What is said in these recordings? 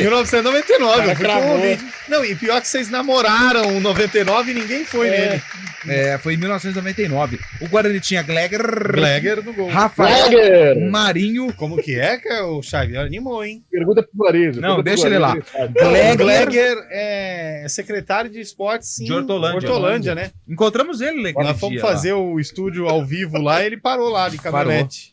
1999, eu fui com o ouvinte. Não, e pior que vocês namoraram o 99 e ninguém foi nele. Foi em 1999. O Guarani tinha Gleger no gol. Rafael, Marinho. Como que é o Xavier animou, hein? Pergunta pro Guarizo. Não, deixa ele lá. Gleger é secretário de esportes, sim, de Hortolândia, né? Encontramos ele, Nós fomos fazer o estúdio ao vivo lá e ele parou lá de caminhonete.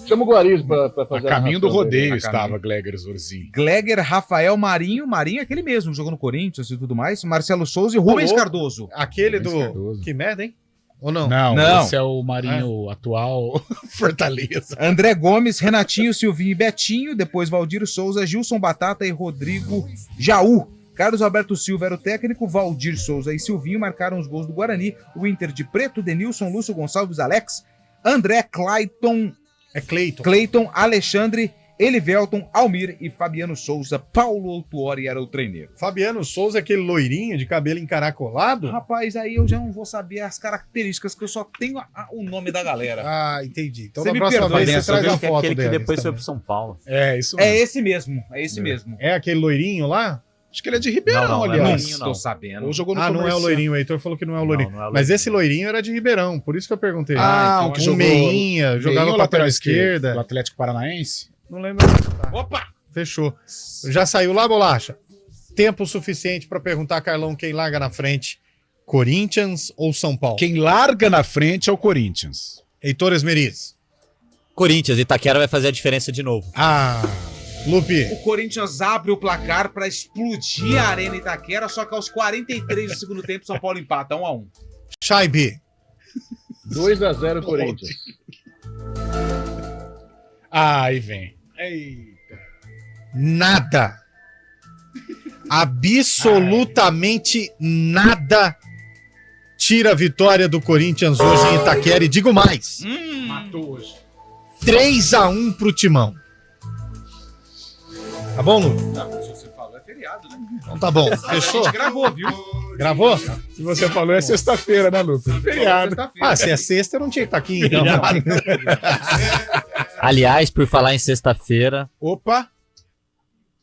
Chama o Guarizo pra fazer a caminho do rodeio dele. estava Gleger Zorzinho. Gleger, Rafael, Marinho é aquele mesmo, jogou no Corinthians e tudo mais, Marcelo Souza e Rubens Cardoso. Aquele Rubens Cardoso. Que merda, hein? Ou não? Não, esse é o Marinho atual Fortaleza. André Gomes, Renatinho, Silvinho e Betinho, depois Valdir Souza, Gilson Batata e Rodrigo Jaú. Carlos Alberto Silva era o técnico, Valdir Souza e Silvinho marcaram os gols do Guarani, o Inter de Preto, Denilson, Lúcio Gonçalves, Alex, André, Cleiton, Alexandre, Elivelton, Almir e Fabiano Souza. Paulo Autuori era o treineiro. Fabiano Souza, aquele loirinho de cabelo encaracolado? Rapaz, aí eu já não vou saber as características, que eu só tenho o nome da galera. Ah, entendi. Então Você na próxima vez você traz a foto aquele dele. que depois foi pro São Paulo. É, isso mesmo. É esse mesmo. É aquele loirinho lá? Acho que ele é de Ribeirão, não, aliás. Não, estou sabendo. Ou jogou no não é o loirinho. O Heitor falou que não é o loirinho. Não é o Mas loirinho. esse loirinho era de Ribeirão, por isso que eu perguntei. então um meinha, jogava lateral esquerda. Do Atlético Paranaense? Não lembro. Opa! Fechou. Já saiu lá, Bolacha? Tempo suficiente para perguntar, Carlão, quem larga na frente? Corinthians ou São Paulo? Quem larga na frente é o Corinthians. Heitor Esmeriz. Corinthians, Itaquera vai fazer a diferença de novo. Lupe. O Corinthians abre o placar para explodir a Arena Itaquera, só que aos 43 do segundo tempo, São Paulo empata 1-1. Chaibe. 2-0 Corinthians. Aí vem. Eita. Nada. Absolutamente nada tira a vitória do Corinthians hoje em Itaquera. E digo mais. Matou hoje. 3-1 pro Timão. Tá bom, Lu? Se você falou, é feriado, né? Então tá bom. Fechou? A gente gravou, viu? Gravou? Se você falou, é sexta-feira, né, Lucas? Feriado. Se é sexta, eu não tinha que estar aqui, então. Aliás, por falar em sexta-feira... Opa!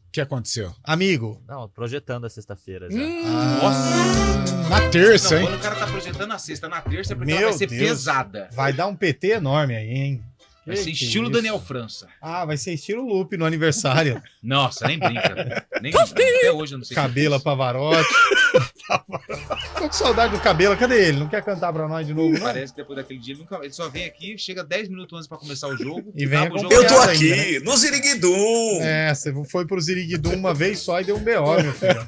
O que aconteceu? Amigo. Não, projetando a sexta-feira já. Nossa! Na terça, não, hein? quando o cara tá projetando a sexta na terça, é porque Meu ela vai ser Deus. pesada. Vai dar um PT enorme aí, hein? Vai ser estilo Daniel França. Vai ser estilo Lupe no aniversário. Nossa, nem brinca. Nem brinca. Até hoje eu não sei. Cabelo Pavarotti. Tô com saudade do Cabelo. Cadê ele? Não quer cantar pra nós de novo, não? Parece que depois daquele dia ele só vem aqui, chega 10 minutos antes pra começar o jogo. E vem acaba o jogo. acompanhado Eu tô aqui, ainda, né? no Ziriguidum. Você foi pro Ziriguidum uma vez só e deu um BO, meu filho.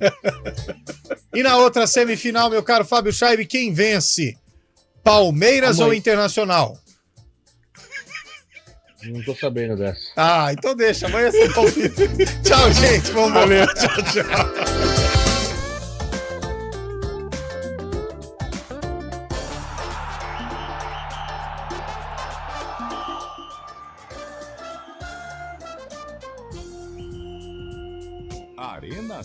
E na outra semifinal, meu caro Fábio Scheibe, quem vence? Palmeiras ou Internacional? Não tô sabendo dessa. Então deixa. Amanhã você palpita. Tchau, gente. Vamos valeu. Tchau, tchau. Arena